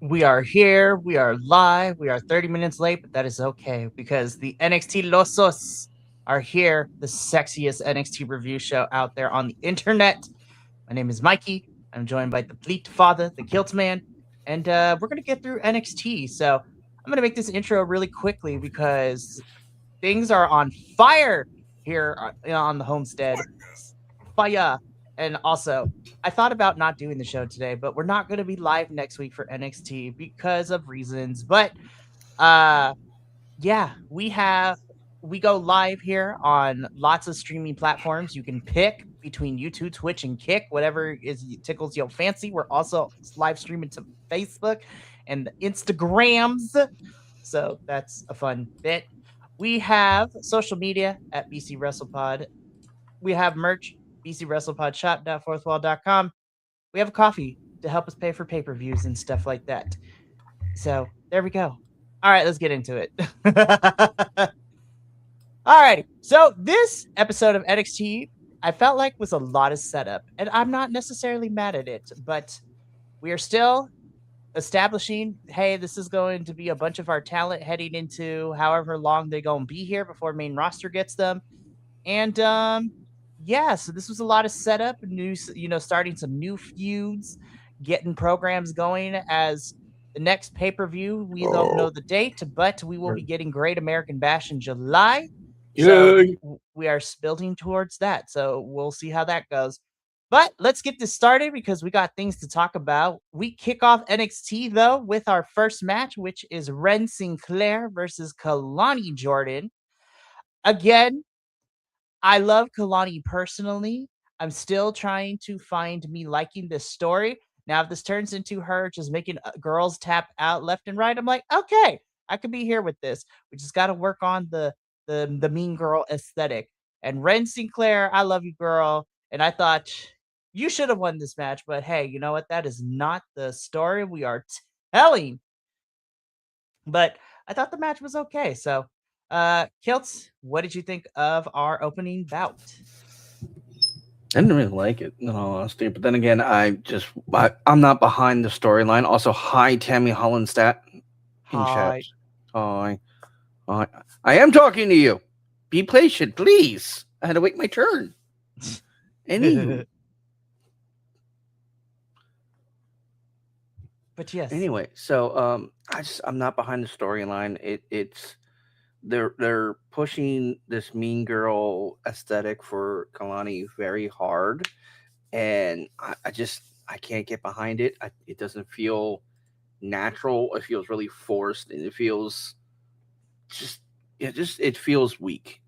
We are here. We are live. We are 30 minutes late, but that is okay because the NXTilosos are here, the sexiest NXT review show out there on the internet. My name is Mikey. I'm joined by the Fleet Father, the Kilt Man, and we're going to get through NXT. So I'm going to make this intro really quickly because things are on fire here on the homestead. Fire. And also, I thought about not doing the show today, but we're not going to be live next week for NXT because of reasons. But uh yeah, we go live here on lots of streaming platforms. You can pick between YouTube, Twitch, and Kick, whatever is tickles your fancy. We're also live streaming to Facebook and the Instagrams. So that's a fun bit. We have social media at BC WrestlePod. We have merch, bcwrestlepodshop.fourthwall.com. We have a coffee to help us pay for pay-per-views and stuff like that. So there we go. All right, let's get into it. All right. So this episode of NXT, I felt like was a lot of setup, and I'm not necessarily mad at it, but we are still establishing, hey, this is going to be a bunch of our talent heading into however long they're going to be here before main roster gets them. And yeah, so this was a lot of setup, new, starting some new feuds, getting programs going as the next pay-per-view. We don't know the date, but we will be getting Great American Bash in July. So we are building towards that. So we'll see how that goes. But let's get this started because we got things to talk about. We kick off NXT though with our first match, which is Ren Sinclair versus Kalani Jordan. Again, I love Kalani personally. I'm still trying to find me liking this story. Now, if this turns into her just making girls tap out left and right, I'm like, okay, I could be here with this. We just got to work on the mean girl aesthetic. And Ren Sinclair, I love you, girl. And I thought you should have won this match, but hey, you know what? That is not the story we are telling. But I thought the match was okay. So, Kilts, what did you think of our opening bout? I didn't really like it, in all honesty. But then again, I'm not behind the storyline. Also, hi Tammy Hollenstat in chat. Hi. Hi, hi. I am talking to you. Be patient, please. I had to wait my turn. Anywho, But yes, anyway, so I'm not behind the storyline. It's they're pushing this mean girl aesthetic for Kalani very hard, and I can't get behind it. It doesn't feel natural. It feels really forced, and it feels just it feels weak.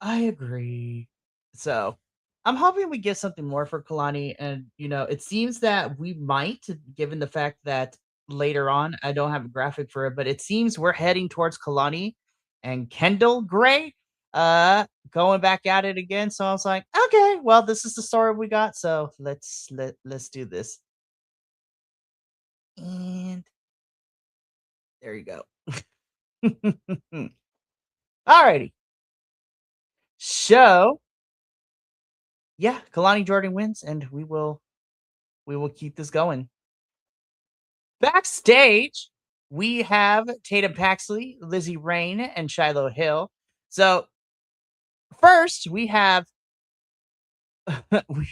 I agree. So I'm hoping we get something more for Kalani. And, it seems that we might, given the fact that later on, I don't have a graphic for it, but it seems we're heading towards Kalani and Kendall Gray going back at it again. So I was like, okay, well, this is the story we got. So let's do this. And there you go. Alrighty. So yeah, Kalani Jordan wins, and we will keep this going. Backstage, we have Tatum Paxley, Lizzie Rain, and Shiloh Hill. So first, we have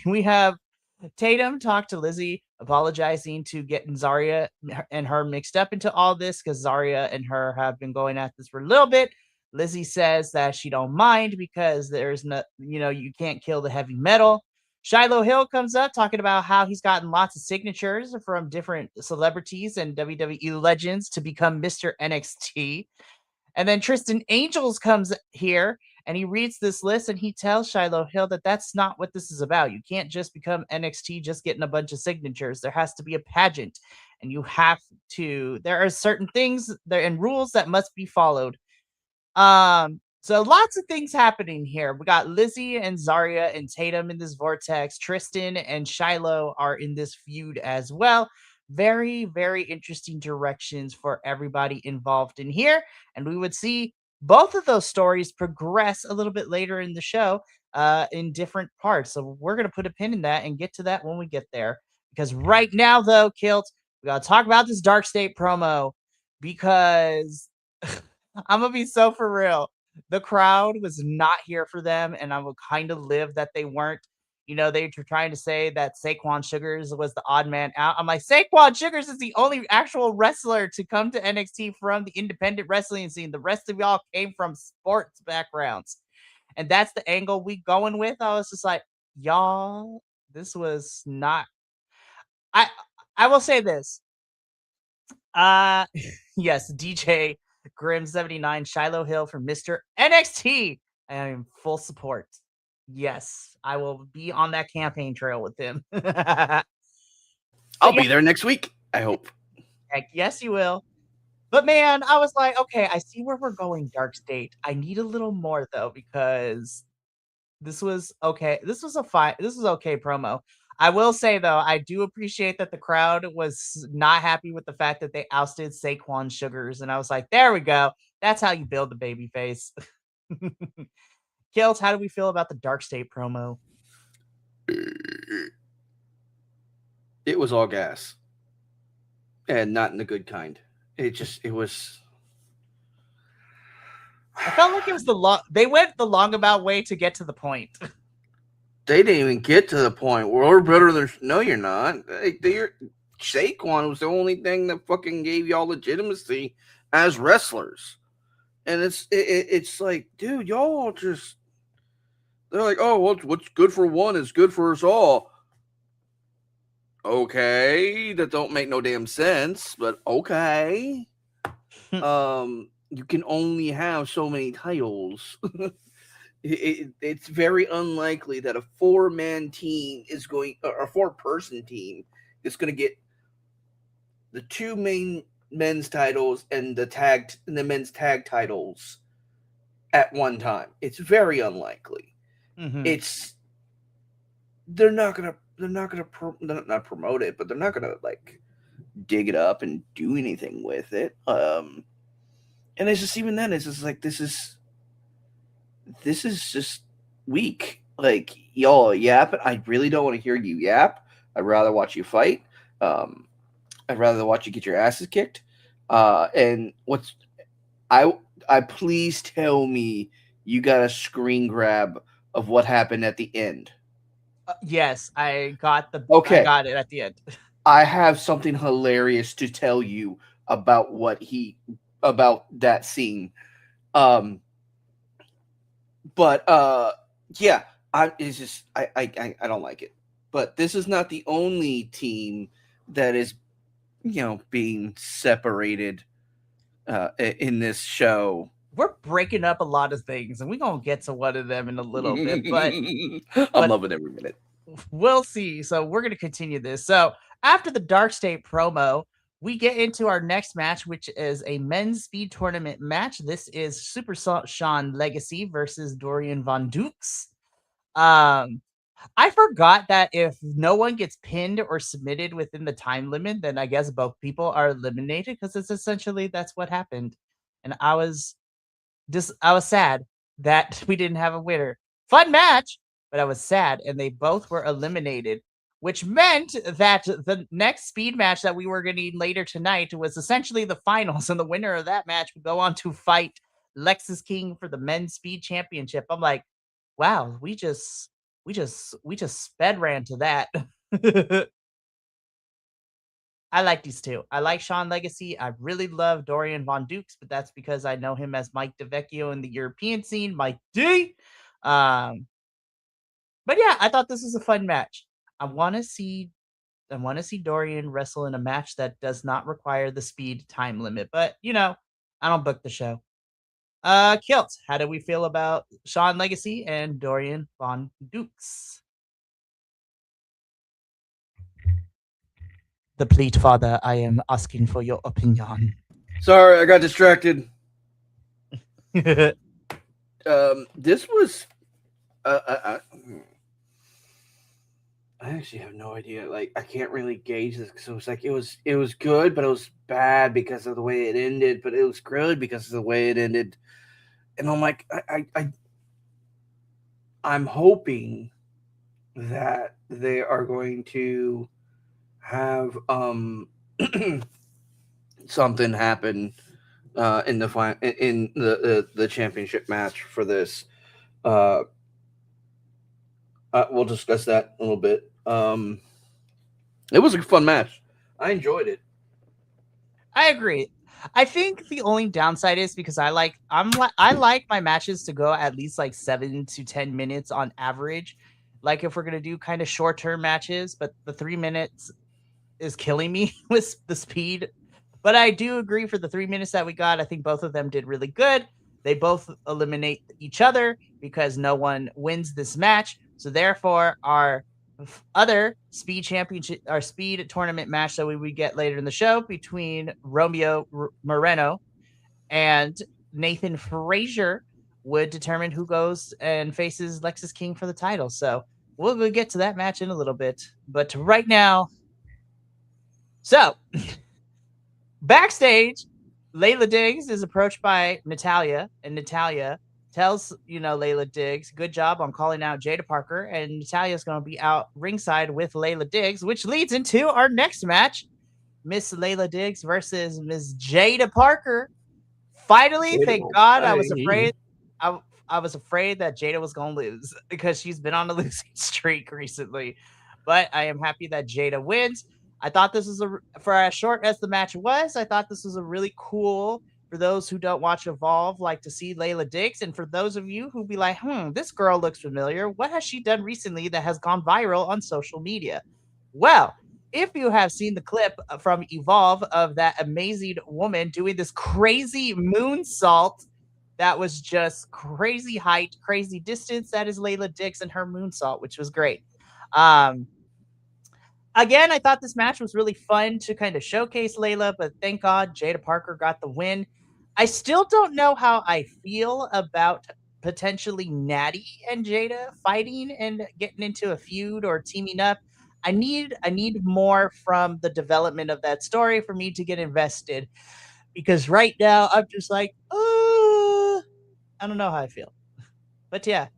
we have Tatum talk to Lizzie, apologizing to getting Zarya and her mixed up into all this because Zarya and her have been going at this for a little bit. Lizzie says that she don't mind because there's no, you can't kill the heavy metal. Shiloh Hill comes up talking about how he's gotten lots of signatures from different celebrities and WWE legends to become Mr. NXT. And then Tristan Angels comes here and he reads this list and he tells Shiloh Hill that that's not what this is about. You can't just become NXT just getting a bunch of signatures. There has to be a pageant, and there are certain things there and rules that must be followed. So lots of things happening here. We got Lizzie and Zarya and Tatum in this vortex. Tristan and Shiloh are in this feud as well. Very, very interesting directions for everybody involved in here. And we would see both of those stories progress a little bit later in the show in different parts. So we're going to put a pin in that and get to that when we get there Because right now, though, Kilt, we gotta talk about this Dark State promo because I'm gonna be so for real. The crowd was not here for them, and I would kind of live that they weren't. They were trying to say that Saquon Sugars was the odd man out. I'm like, Saquon Sugars is the only actual wrestler to come to NXT from the independent wrestling scene. The rest of y'all came from sports backgrounds. And that's the angle we going with. I was just like, y'all, this was not I I will say this. Uh yes, DJ Grim 79 Shiloh Hill from Mr. NXT. I am full support. Yes, I will be on that campaign trail with him. But I'll yeah, be there next week, I hope. heck, yes, you will. But man, I was like, okay, I see where we're going, Dark State. I need a little more though, because this was okay. This was a fine. This was okay promo. I will say though, I do appreciate that the crowd was not happy with the fact that they ousted Saquon Sugars, and I was like, there we go. That's how you build the baby face. Kills, how do we feel about the Dark State promo? It was all gas, and not in the good kind. It was. I felt like it was the long. They went the long about way to get to the point. They didn't even get to the point where we're better than. No, you're not. Saquon was the only thing that fucking gave y'all legitimacy as wrestlers, and it's like, dude, y'all just. They're like, oh, what's good for one is good for us all. Okay, that don't make no damn sense, but okay. You can only have so many titles. It's very unlikely that a 4-man team is going, or a 4-person team is going to get the 2 main men's titles and the men's tag titles at one time. It's very unlikely. Mm-hmm. It's they're not gonna not promote it, but they're not gonna like dig it up and do anything with it. And it's just, even then, it's just like, this is just weak. Like, y'all yap. I really don't want to hear you yap. I'd rather watch you fight. I'd rather watch you get your asses kicked. And I please tell me you got a screen grab of what happened at the end. Yes, I got it at the end. I have something hilarious to tell you about about that scene. Um, but yeah, it's just I don't like it. But this is not the only team that is, being separated in this show. We're breaking up a lot of things, and we're gonna get to one of them in a little bit, but I'm loving every minute. We'll see. So we're gonna continue this. So after the Dark State promo, we get into our next match, which is a men's speed tournament match. This is Super Sean Legacy versus Dorian Von Dukes. I forgot that if no one gets pinned or submitted within the time limit, then I guess both people are eliminated, because it's essentially that's what happened. And I was sad that we didn't have a winner. Fun match, but I was sad, and they both were eliminated, which meant that the next speed match that we were getting later tonight was essentially the finals, and the winner of that match would go on to fight Lexus King for the men's speed championship. I'm like, wow, we just sped ran to that. I like these two. I like Sean Legacy. I really love Dorian Von Dukes, but that's because I know him as Mike DeVecchio in the European scene, Mike D. But yeah, I thought this was a fun match. I want to see Dorian wrestle in a match that does not require the speed time limit. But I don't book the show. Kilt, how do we feel about Sean Legacy and Dorian Von Dukes? The Pleat Father, I am asking for your opinion. Sorry, I got distracted. This was. I actually have no idea. Like, I can't really gauge this, because it was like it was good, but it was bad because of the way it ended. But it was good because of the way it ended, and I'm like, I'm hoping that they are going to have something happen in the in the championship match for this. Uh, we'll discuss that a little bit. It was a fun match. I enjoyed it. I agree. I think the only downside is because I like my matches to go at least like 7 to 10 minutes on average. Like if we're gonna do kind of short term matches, but the 3 minutes is killing me with the speed. But I do agree for the 3 minutes that we got. I think both of them did really good. They both eliminate each other because no one wins this match. So therefore, our other speed championship, our speed tournament match that we would get later in the show between Romeo Moreno and Nathan Frazier would determine who goes and faces Lexus King for the title. So we'll get to that match in a little bit. But right now, so backstage, Layla Diggs is approached by Natalya, and Natalya tells, Layla Diggs, good job on calling out Jada Parker, and Natalya's going to be out ringside with Layla Diggs, which leads into our next match, Miss Layla Diggs versus Miss Jada Parker. Finally, Jada thank will God, I was fight. afraid. I was afraid that Jada was going to lose because she's been on a losing streak recently. But I am happy that Jada wins. I thought this was for as short as the match was, I thought this was a really cool, for those who don't watch Evolve, like to see Layla Diggs. And for those of you who be like, this girl looks familiar. What has she done recently that has gone viral on social media? Well, if you have seen the clip from Evolve of that amazing woman doing this crazy moonsault, that was just crazy height, crazy distance, that is Layla Diggs and her moonsault, which was great. Um, Again, I thought this match was really fun to kind of showcase Layla, but thank God Jada Parker got the win. I still don't know how I feel about potentially Natty and Jada fighting and getting into a feud or teaming up. I need more from the development of that story for me to get invested, because right now I'm just like, I don't know how I feel. But yeah,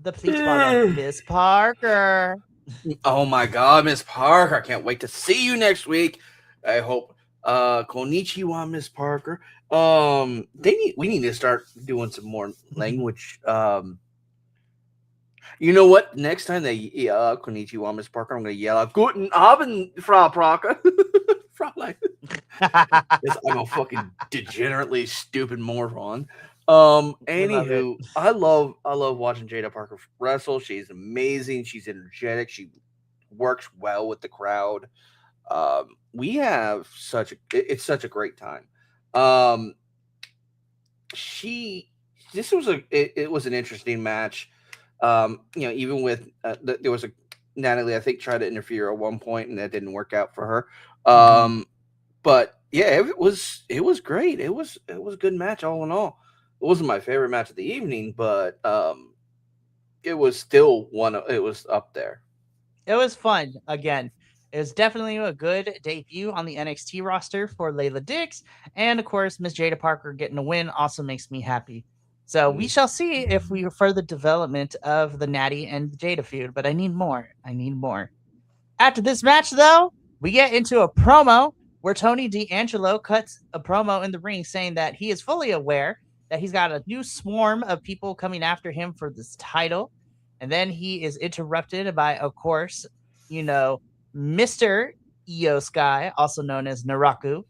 the please spot on Miss Parker. Oh my God, Miss Parker! I can't wait to see you next week. I hope. Konnichiwa, Miss Parker. We need to start doing some more language. You know what? Next time they Konnichiwa, Miss Parker, I'm gonna yell out Guten Abend, Frau Parker. Fraulein. Yes, I'm a fucking degenerately stupid moron. We love it. Anywho, I love watching Jada Parker wrestle. She's amazing. She's energetic. She works well with the crowd. We have it's such a great time. Um, she it was an interesting match. Even with there was a Natalie, I think, tried to interfere at one point, and that didn't work out for her. Mhm. But yeah, it was great. It was a good match all in all. It wasn't my favorite match of the evening, but it was still it was up there. It was fun. Again, it was definitely a good debut on the NXT roster for Layla Diggs. And of course, Miss Jada Parker getting a win also makes me happy. So we shall see if we further development of the Natty and the Jada feud, but I need more. I need more. After this match, though, we get into a promo where Tony D'Angelo cuts a promo in the ring saying that he is fully aware that he's got a new swarm of people coming after him for this title. And then he is interrupted by, of course, Mr. Io Sky, also known as Naraku. He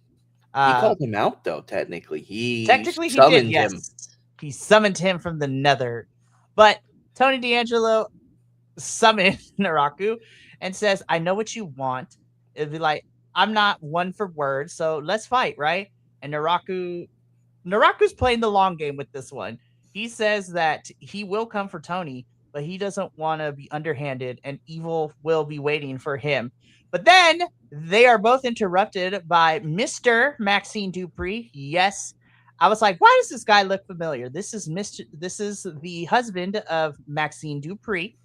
Uh, called him out though. Technically, he Technically, he did, summoned him. yes. He summoned him from the nether. But Tony D'Angelo summoned Naraku and says, I know what you want. It'd be like, I'm not one for words, so let's fight, right? And Naraku's playing the long game with this one. He says that he will come for Tony, but he doesn't want to be underhanded, and evil will be waiting for him. But then they are both interrupted by Mr. Maxine Dupree. Yes. I was like, why does this guy look familiar? This is the husband of Maxine Dupree.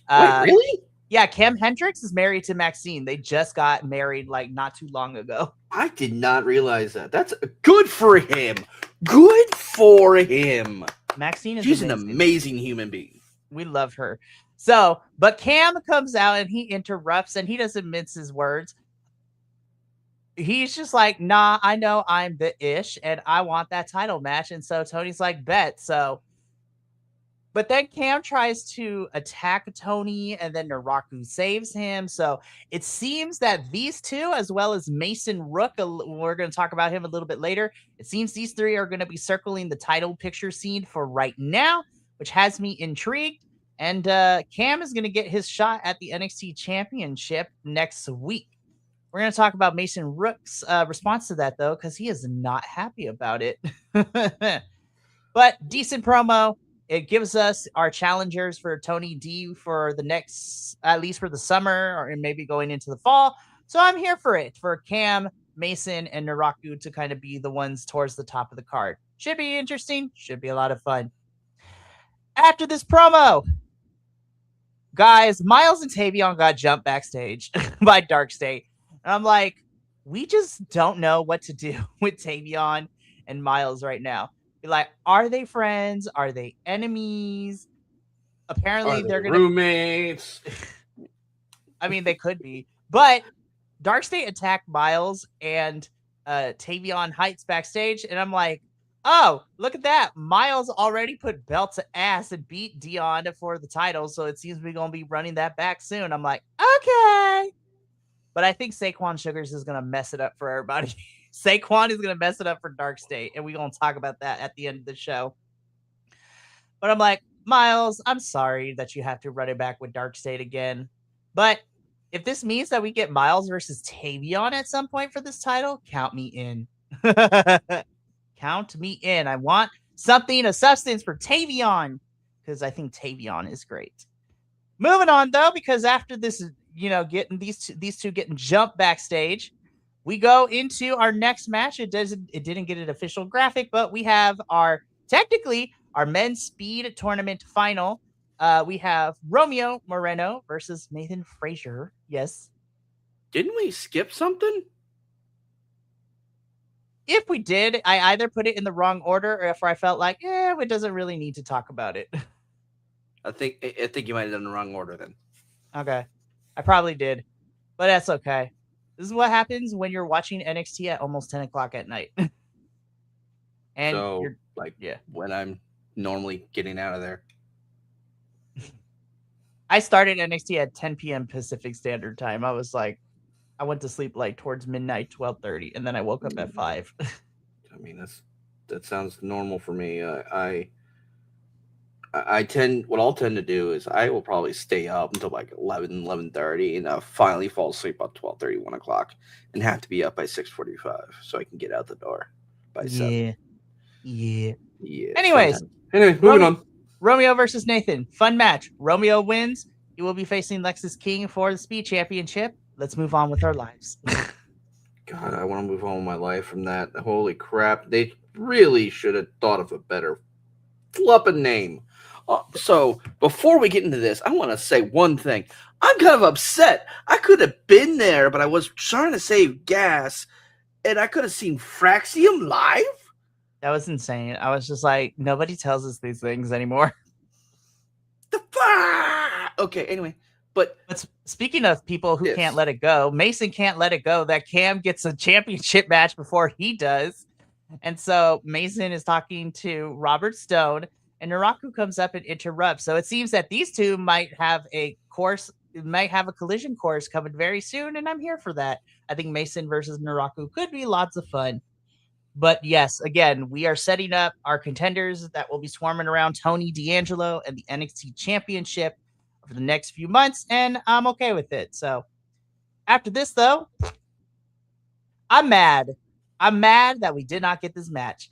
Wait, Uh, really? yeah, Kim Hendricks is married to Maxine. They just got married like not too long ago. I did not realize that. That's good for him. Good for him. Maxine is She's an amazing. amazing human being. We love her. So, but Cam comes out and he interrupts and he doesn't mince his words. He's just like, nah, I know I'm the ish and I want that title match. And so Tony's like, bet. So, but then Cam tries to attack Tony and then Naraku saves him. So it seems that these two, as well as Mason Rook, we're going to talk about him a little bit later. It seems these three are going to be circling the title picture scene for right now, which has me intrigued. And Cam is going to get his shot at the NXT Championship next week. We're going to talk about Mason Rook's response to that, though, because he is not happy about it. But decent promo. It gives us our challengers for Tony D for the next, at least for the summer, or maybe going into the fall. So I'm here for it, for Cam, Mason, and Naraku to kind of be the ones towards the top of the card. Should be interesting. Should be a lot of fun. After this promo, guys, Miles and Tavion got jumped backstage by Dark State. And I'm like, we just don't know what to do with Tavion and Miles right now. Like, are they friends? Are they enemies? Apparently, they're gonna roommates. I mean, they could be, but Dark State attacked Miles and Tavion Heights backstage, and I'm like, oh, look at that! Miles already put belt to ass and beat Dion for the title, so it seems we're gonna be running that back soon. I'm like, okay, but I think Saquon Sugars is gonna mess it up for everybody. Saquon is going to mess it up for Dark State, and we're going to talk about that at the end of the show. But I'm like, Miles, I'm sorry that you have to run it back with Dark State again. But if this means that we get Miles versus Tavion at some point for this title, count me in. Count me in. I want something of substance for Tavion because I think Tavion is great. Moving on, though, because after this, getting these two getting jumped backstage, we go into our next match. It didn't get an official graphic, but we have technically our men's speed tournament final. We have Romeo Moreno versus Nathan Frazier. Yes. Didn't we skip something? If we did, I either put it in the wrong order or if I felt like, it doesn't really need to talk about it. I think you might have done the wrong order then. Okay. I probably did, but that's okay. This is what happens when you're watching NXT at almost 10 o'clock at night. And so, when I'm normally getting out of there. I started NXT at 10 p.m. Pacific Standard Time. I was like, I went to sleep like towards midnight, 12:30, and then I woke up at 5. I mean, that sounds normal for me. What I'll tend to do is I will probably stay up until like 11:30, and I'll finally fall asleep about 12:30, 1 o'clock, and have to be up by 6:45 so I can get out the door by 7. Yeah. Anyways, moving on. Romeo versus Nathan. Fun match. Romeo wins. He will be facing Lexus King for the Speed Championship. Let's move on with our lives. God, I want to move on with my life from that. Holy crap. They really should have thought of a better flippin' name. So before we get into this, I want to say one thing. I'm kind of upset. I could have been there, but I was trying to save gas, and I could have seen Fraxium live. That was insane. I was just like, nobody tells us these things anymore. Okay, anyway. But speaking of people who can't let it go, Mason can't let it go that Cam gets a championship match before he does. And so Mason is talking to Robert Stone, and Naraku comes up and interrupts. So it seems that these two might have a collision course coming very soon, and I'm here for that. I think Mason versus Naraku could be lots of fun. But yes, again, we are setting up our contenders that will be swarming around Tony D'Angelo and the NXT Championship for the next few months, and I'm okay with it. So after this, though, I'm mad. I'm mad that we did not get this match.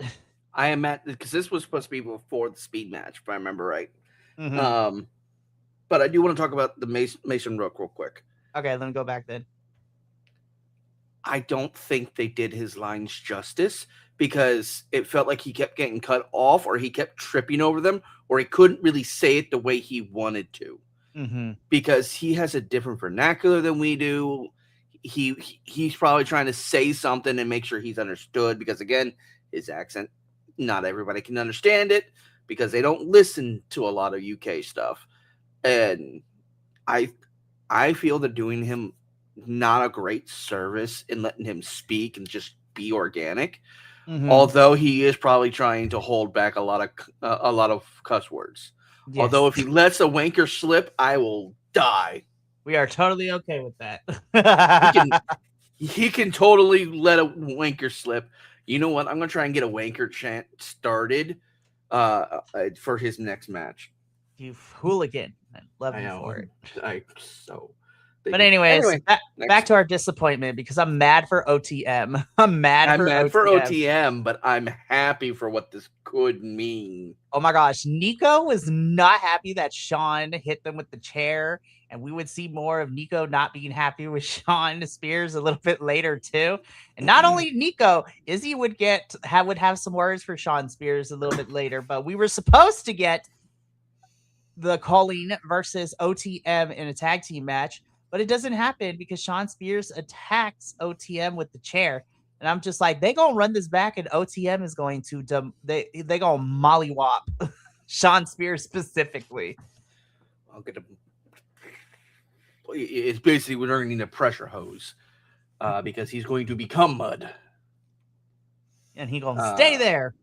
I am mad because this was supposed to be before the speed match, if I remember right. Mm-hmm. But I do want to talk about the Mason Rook real quick. Okay, let me go back then. I don't think they did his lines justice because it felt like he kept getting cut off, or he kept tripping over them, or he couldn't really say it the way he wanted to. Mm-hmm. Because he has a different vernacular than we do. He's probably trying to say something and make sure he's understood, because again, his accent, not everybody can understand it because they don't listen to a lot of UK stuff. and I I feel they're doing him not a great service in letting him speak and just be organic. Mm-hmm. Although he is probably trying to hold back a lot of cuss words. Although Yes, if he lets a wanker slip, I will die. we are totally okay with that. He can he can totally let a wanker slip. You know what? I'm gonna try and get a wanker chant started for his next match. You hooligan. I love I you know. for it. I so But thinking. anyways, Anyway, back next. to our disappointment because I'm mad for OTM. I'm mad I'm for mad for OTM. OTM, but I'm happy for what this could mean. Oh my gosh, Nico was not happy that Sean hit them with the chair, and we would see more of Nico not being happy with Sean Spears a little bit later too. And not only Nico, Izzy would have some words for Sean Spears a little bit later, but we were supposed to get the Colleen versus OTM in a tag team match, but it doesn't happen because Sean Spears attacks OTM with the chair. And I'm just like, they gonna run this back, and OTM is going to they gonna mollywop Sean Spears specifically, I'll get him. It's basically we're going to need a pressure hose because he's going to become mud. and he gonna stay there.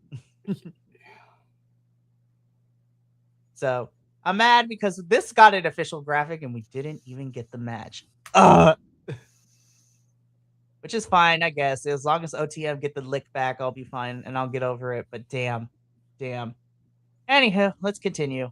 So I'm mad because this got an official graphic and we didn't even get the match. Which is fine, I guess. As long as OTM get the lick back, I'll be fine and I'll get over it. But damn. Anywho, let's continue.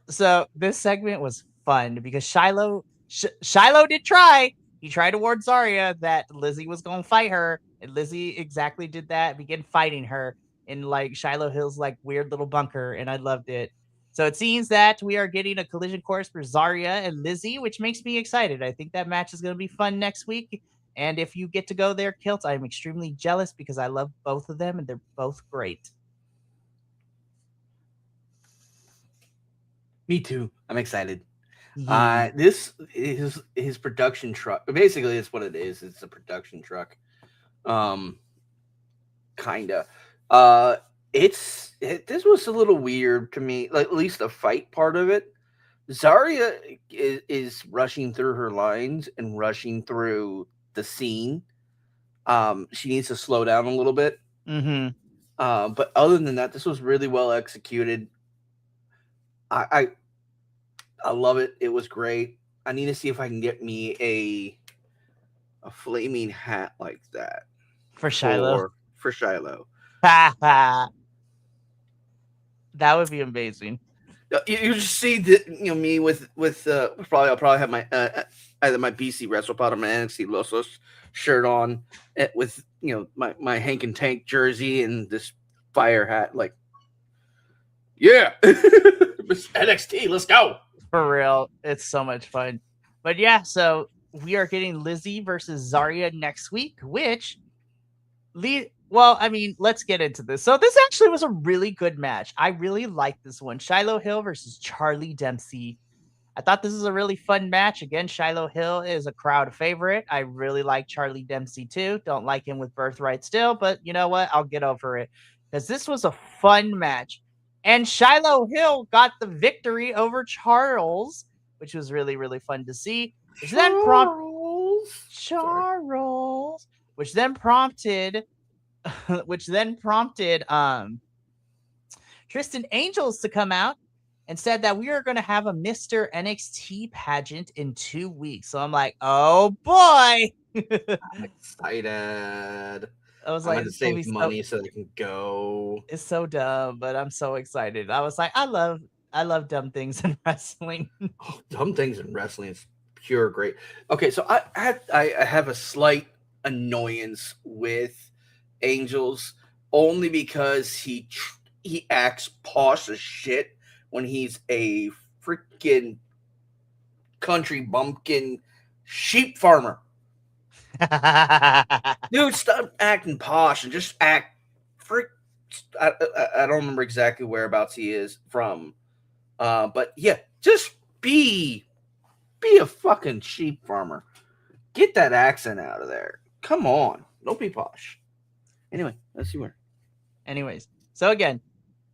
So this segment was fun because Shiloh did try. He tried to warn Zarya that Lizzie was going to fight her, and Lizzie exactly did that. Began fighting her in like Shiloh Hill's like weird little bunker, and I loved it. So it seems that we are getting a collision course for Zarya and Lizzie, which makes me excited. I think that match is going to be fun next week. And if you get to go there, Kilt, I'm extremely jealous because I love both of them and they're both great. Me too. I'm excited. Yeah. This is his production truck. Basically, it's what it is. It's a production truck. Kinda. This was a little weird to me. Like, at least the fight part of it. Zarya is rushing through her lines and rushing through the scene. She needs to slow down a little bit. Mm-hmm. But other than that, this was really well executed. I love it. It was great. I need to see if I can get me a flaming hat like that For Shiloh. for Shiloh. That would be amazing. You just see the, me with I'll probably have my either my BC WrestlePod or my NXTilosos shirt on with my Hank and Tank jersey and this fire hat. Like, yeah, NXT, let's go. For real. It's so much fun. But yeah, so we are getting Lizzie versus Zarya next week, which well, I mean, let's get into this. So this actually was a really good match. I really liked this one. Shiloh Hill versus Charlie Dempsey. I thought this was a really fun match. Again, Shiloh Hill is a crowd favorite. I really like Charlie Dempsey too. Don't like him with Birthright still, but you know what? I'll get over it because this was a fun match. And Shiloh Hill got the victory over Charles, which was really, really fun to see. Which then prompted Tristan Angels to come out and said that we are going to have a Mr. NXT pageant in 2 weeks. So I'm like, oh boy. I'm excited. I was I'm like, going to save money so I can go. It's so dumb, but I'm so excited. I was like, I love dumb things in wrestling. Oh, dumb things in wrestling is pure great. Okay, so I have a slight annoyance with Angels only because he acts posh as shit when he's a freaking country bumpkin sheep farmer. Dude, stop acting posh and just act I don't remember exactly whereabouts he is from. But yeah, just be a fucking sheep farmer. Get that accent out of there. Come on. Don't be posh. Anyway, let's see where. Anyways, so again,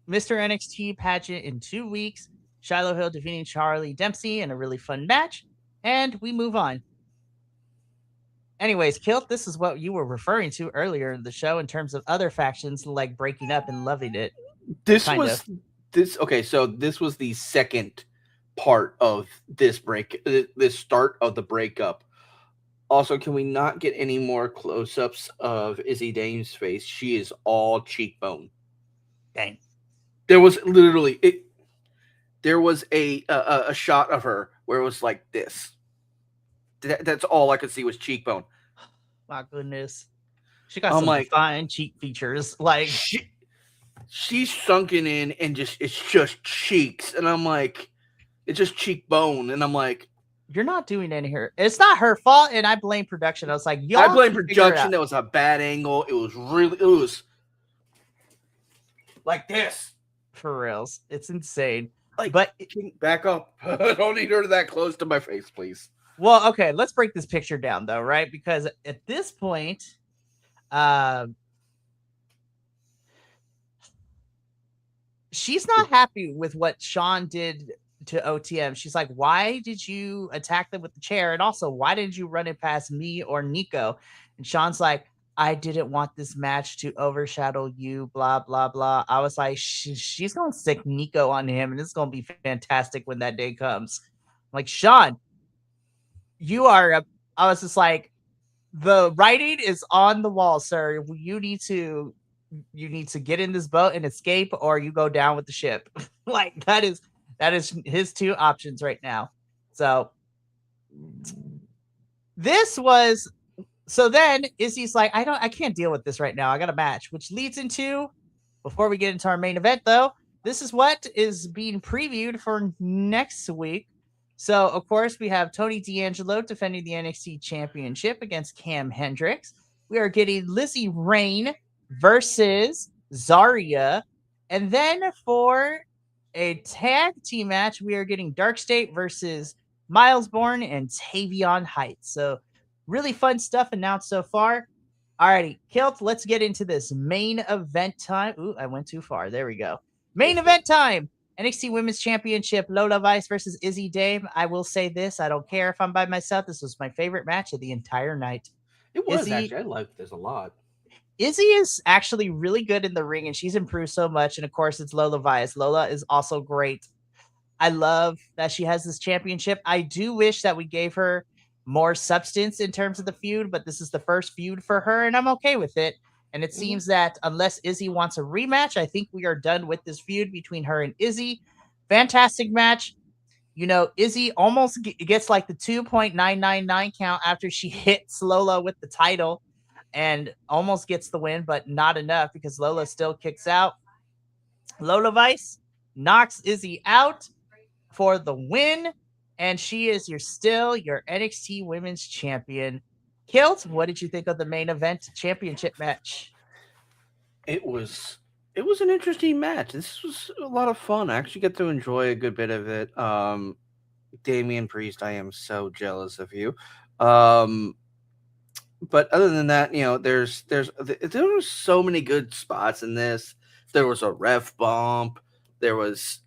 Mr. NXT pageant in 2 weeks. Shiloh Hill defeating Charlie Dempsey in a really fun match. And we move on. Anyways, Kilt, this is what you were referring to earlier in the show in terms of other factions like breaking up and loving it. This Kind of. was this okay. So this was the second part of this start of the breakup. Also, can we not get any more close-ups of Izzy Dame's face? She is all cheekbone. Dang. There was literally it. There was a shot of her where it was like this. That's all I could see was cheekbone. My goodness. She got I'm some like, defined cheek features. Like, she's sunken in and just it's just cheeks, and I'm like, it's just cheekbone, and I'm like, you're not doing any here. It's not her fault, and I blame production. I was like, y'all I blame can figure it production. out. That was a bad angle. It was like this. For reals. It's insane. Like, But back up. I don't need her that close to my face, please. well, okay, let's break this picture down though, right? Because at this point, she's not happy with what Sean did to OTM. She's like, why did you attack them with the chair? And also, why didn't you run it past me or Nico? And Sean's like, I didn't want this match to overshadow you, blah, blah, blah. I was like, she's going to stick Nico on him, and it's going to be fantastic when that day comes. I'm like, Sean, you are, I was just like, the writing is on the wall, sir. You need to get in this boat and escape, or you go down with the ship. Like that is his two options right now. So this was so then Izzy's like, I can't deal with this right now. I got a match, which leads into, before we get into our main event though, this is what is being previewed for next week. So of course we have Tony D'Angelo defending the NXT Championship against Cam Hendricks. We are getting Lizzie Rain versus Zarya. And then for a tag team match, we are getting Dark State versus Miles Bourne and Tavion Heights. So really fun stuff announced so far. Alrighty, Kilt, let's get into this main event time. Ooh, I went too far. There we go. Main event time. NXT Women's Championship, Lola Vice versus Izzy Dame. I will say this. I don't care if I'm by myself. This was my favorite match of the entire night. It was actually. I liked this a lot. Izzy is actually really good in the ring, and she's improved so much. And of course, it's Lola Vice. Lola is also great. I love that she has this championship. I do wish that we gave her more substance in terms of the feud, but this is the first feud for her, and I'm okay with it. And it seems that unless Izzy wants a rematch, I think we are done with this feud between her and Izzy. Fantastic match. You know, Izzy almost gets like the 2.999 count after she hits Lola with the title and almost gets the win, but not enough because Lola still kicks out. Lola Vice knocks Izzy out for the win, and she is your NXT Women's Champion. Kilt, what did you think of the main event championship match? It was an interesting match. This was a lot of fun. I actually get to enjoy a good bit of it. Damian Priest, I am so jealous of you. But other than that, you know, there were so many good spots in this. There was a ref bump. There was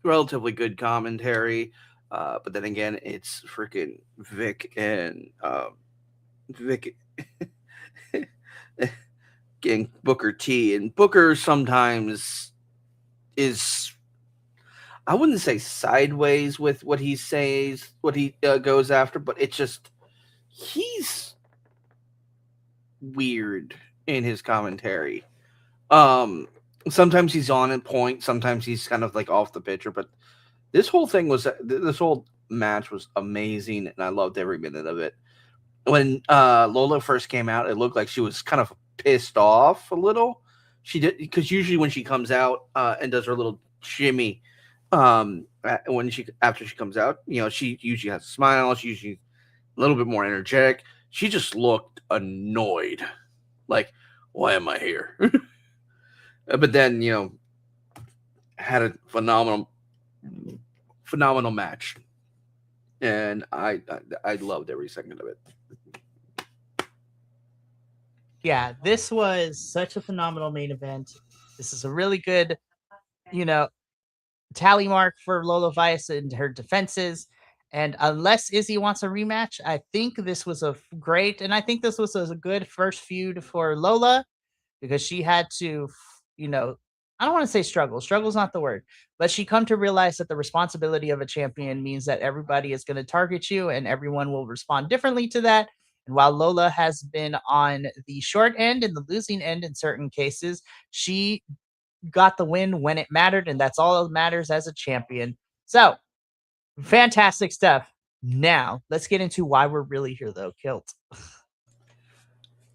relatively good commentary. But then again, it's freaking Vic and Vic and Booker T. And Booker sometimes is, I wouldn't say sideways with what he says, what he goes after, but it's just, he's weird in his commentary. Sometimes he's on point, sometimes he's kind of like off the picture, but this whole match was amazing, and I loved every minute of it. When Lola first came out, it looked like she was kind of pissed off a little. She did, because usually when she comes out and does her little shimmy, after she comes out, you know, she usually has a smile. She's usually a little bit more energetic. She just looked annoyed, like, why am I here? But then, you know, had a phenomenal match, and I loved every second of it. Yeah, this was such a phenomenal main event. This is a really good you know, tally mark for Lola Vice and her defenses. And unless Izzy wants a rematch, I think this was great, and I think this was a good first feud for Lola because she had to, you know, I don't want to say struggle. Struggle's not the word, but she come to realize that the responsibility of a champion means that everybody is going to target you and everyone will respond differently to that. And while Lola has been on the short end and the losing end in certain cases, she got the win when it mattered, and that's all that matters as a champion. So, fantastic stuff. Now, let's get into why we're really here, though, Kilt.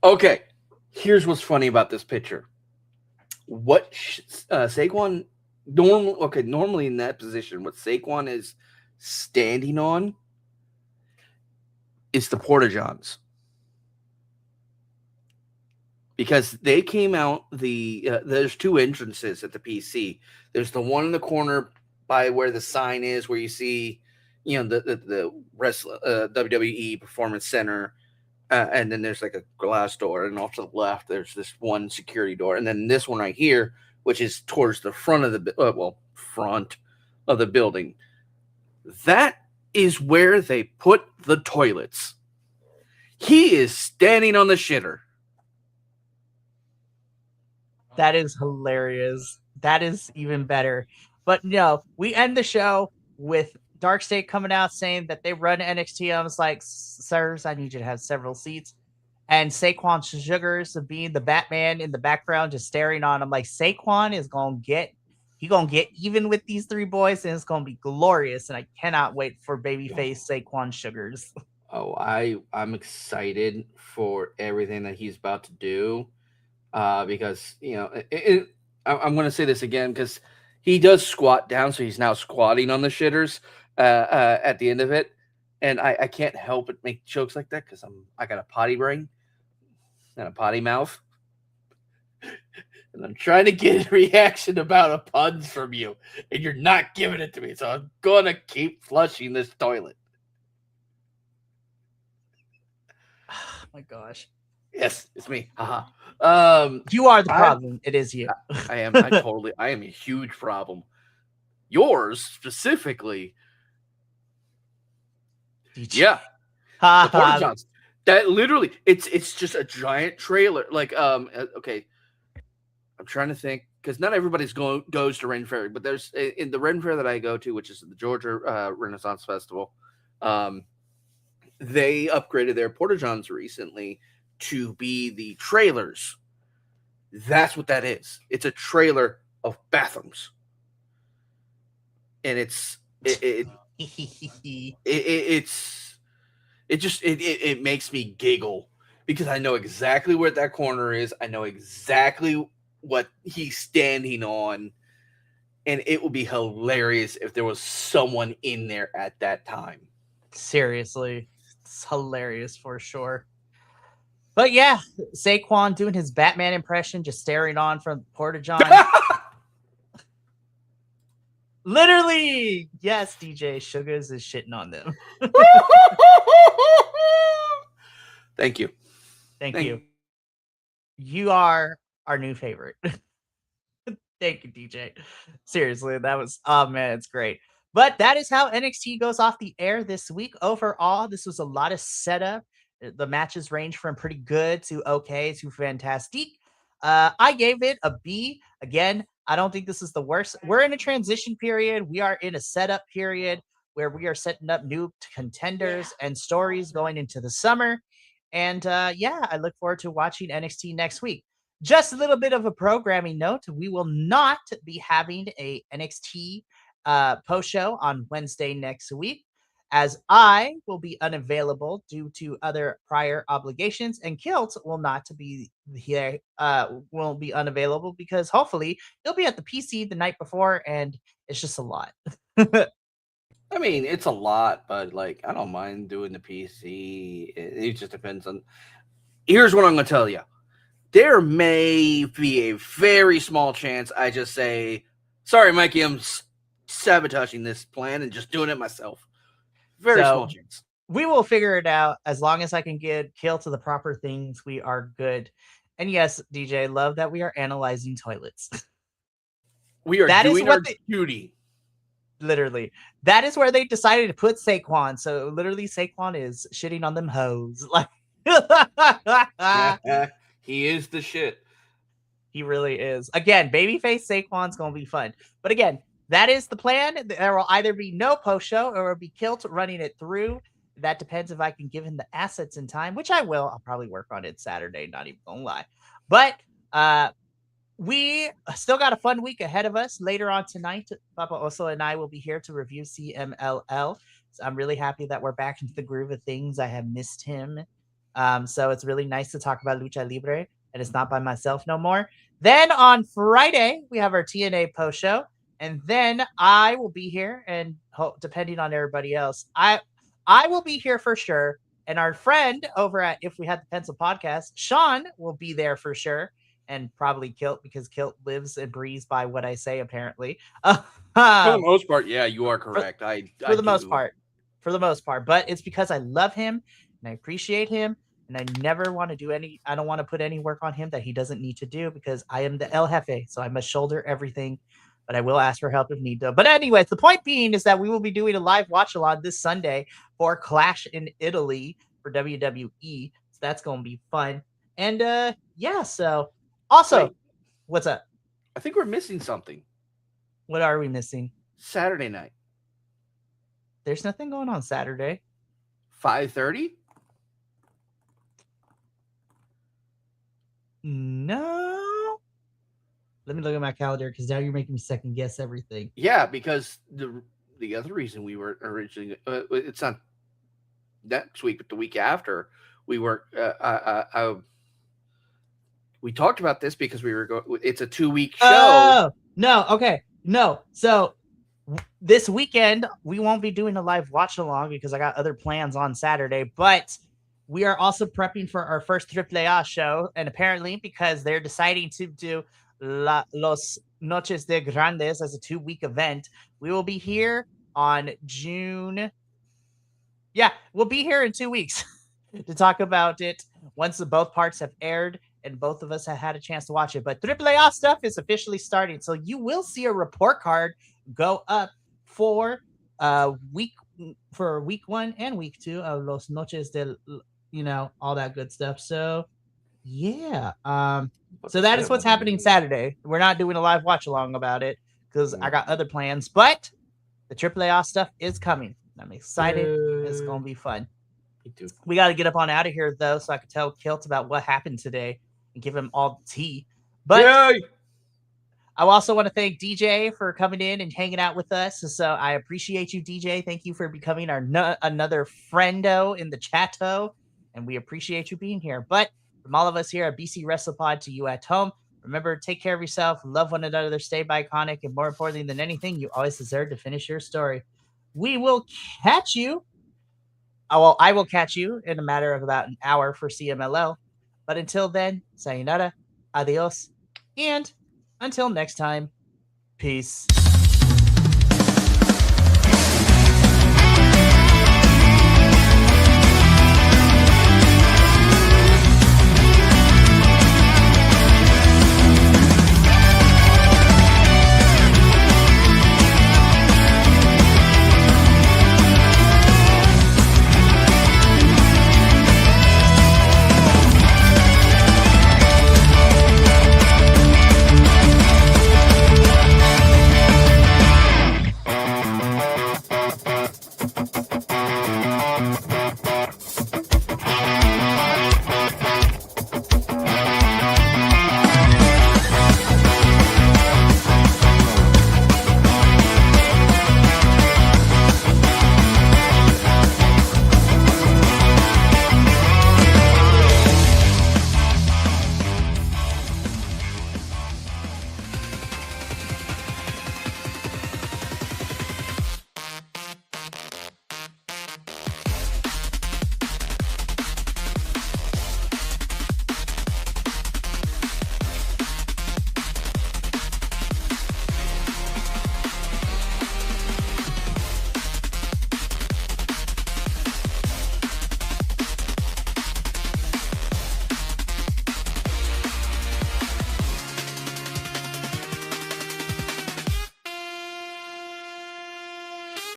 Okay, here's what's funny about this picture. What Saquon normally in that position, what Saquon is standing on is the Porta Johns. Because they came out there's two entrances at the PC. There's the one in the corner by where the sign is, where you see, the WWE Performance Center, and then there's like a glass door, and off to the left there's this one security door, and then this one right here, which is towards the front of front of the building. That is where they put the toilets. He is standing on the shitter. That is hilarious. That is even better. But no, we end the show with Dark State coming out saying that they run NXT. I was like, sirs, I need you to have several seats. And Saquon Sugars being the Batman in the background, just staring on him. Like, Saquon is gonna get even with these three boys, and it's gonna be glorious. And I cannot wait for babyface Saquon Sugars. Oh, I'm excited for everything that he's about to do. Because I'm going to say this again because he does squat down, so he's now squatting on the shitters at the end of it, and I can't help but make jokes like that because I got a potty brain and a potty mouth, and I'm trying to get a reaction about a puns from you, and you're not giving it to me, so I'm gonna keep flushing this toilet. Oh my gosh. Yes, it's me. Haha. You are the problem. It is you. I am. I am a huge problem. Yours specifically. Yeah. The Porta Johns. That literally, it's just a giant trailer. Like, okay. I'm trying to think because not everybody's goes to Ren Fair, but there's in the Ren Fair that I go to, which is the Georgia Renaissance Festival. They upgraded their Porta Johns recently to be the trailers. That's what that is. It's a trailer of bathrooms, and it makes me giggle because I know exactly where that corner is. I know exactly what he's standing on, and it would be hilarious if there was someone in there at that time. Seriously, it's hilarious for sure. But yeah, Saquon doing his Batman impression, just staring on from Porta John. Literally, yes, DJ Sugars is shitting on them. Thank you. Thank you. You are our new favorite. Thank you, DJ. Seriously, that was, oh man, it's great. But that is how NXT goes off the air this week. Overall, this was a lot of setup. The matches range from pretty good to okay to fantastic. I gave it a B. Again, I don't think this is the worst. We're in a transition period. We are in a setup period where we are setting up new contenders and stories going into the summer. And yeah, I look forward to watching NXT next week. Just a little bit of a programming note. We will not be having a NXT post show on Wednesday next week, as I will be unavailable due to other prior obligations, and Kilt will not be here, will be unavailable because hopefully he'll be at the PC the night before, and it's just a lot. I mean, it's a lot, but like I don't mind doing the PC. It just depends on. Here's what I'm going to tell you. There may be a very small chance I just say, "Sorry, Mikey, I'm sabotaging this plan and just doing it myself." Very small chance. We will figure it out. As long as I can get Kill to the proper things, we are good. And yes, DJ, love that we are analyzing toilets. We are That is doing what our duty. literally. That is where they decided to put Saquon. So literally, Saquon is shitting on them hoes. Like, He is the shit. he really is. Again, babyface Saquon's gonna be fun. But again, that is the plan. There will either be no post show or it'll be Kilt running it through. That depends if I can give him the assets in time, which I will. I'll probably work on it Saturday, not even gonna lie. But we still got a fun week ahead of us. Later on tonight, Papa Oso and I will be here to review CMLL. So I'm really happy that we're back into the groove of things. I have missed him. So it's really nice to talk about Lucha Libre, and it's not by myself no more. Then on Friday, we have our TNA post show. And then I will be here, and depending on everybody else, I will be here for sure. And our friend over at If We Had the Pencil podcast, Sean, will be there for sure. And probably Kilt, because Kilt lives and breathes by what I say, apparently. For the most part, yeah, you are correct. For the most part. But it's because I love him and I appreciate him. And I never want to I don't want to put any work on him that he doesn't need to do, because I am the El Jefe. So I must shoulder everything. But I will ask for help if need to. But anyways, the point being is that we will be doing a live watch-along this Sunday for Clash in Italy for WWE. So that's going to be fun. And yeah, so also, wait, what's up? I think we're missing something. What are we missing? Saturday night. There's nothing going on Saturday. 5:30? No. Let me look at my calendar, because now you're making me second guess everything. Yeah, because the other reason we were originally it's not next week, but the week after, we were we talked about this because we were going. It's a 2-week show. Oh no, okay, no. So this weekend we won't be doing a live watch along because I got other plans on Saturday, but we are also prepping for our first AAA show, and apparently because they're deciding to do Los Noches de Grandes as a 2-week event, we will be here on June. Yeah, we'll be here in 2 weeks to talk about it once both parts have aired and both of us have had a chance to watch it. But AAA stuff is officially starting, so you will see a report card go up for week 1 and week 2 of Los Noches del, all that good stuff. So yeah, so that is what's happening Saturday. We're not doing a live watch along about it because I got other plans, but the AAA stuff is coming. I'm excited. It's gonna be fun. Me too. We got to get up on out of here though, so I can tell Kilt about what happened today and give him all the tea. But yay! I also want to thank DJ for coming in and hanging out with us. So I appreciate you, DJ. Thank you for becoming our another friendo in the chatto, and we appreciate you being here. But from all of us here at BC WrestlePod to you at home, remember, take care of yourself, love one another, stay iconic, and more importantly than anything, you always deserve to finish your story. We will catch you. Well, I will catch you in a matter of about an hour for CMLL. But until then, sayonara, adios, and until next time, peace.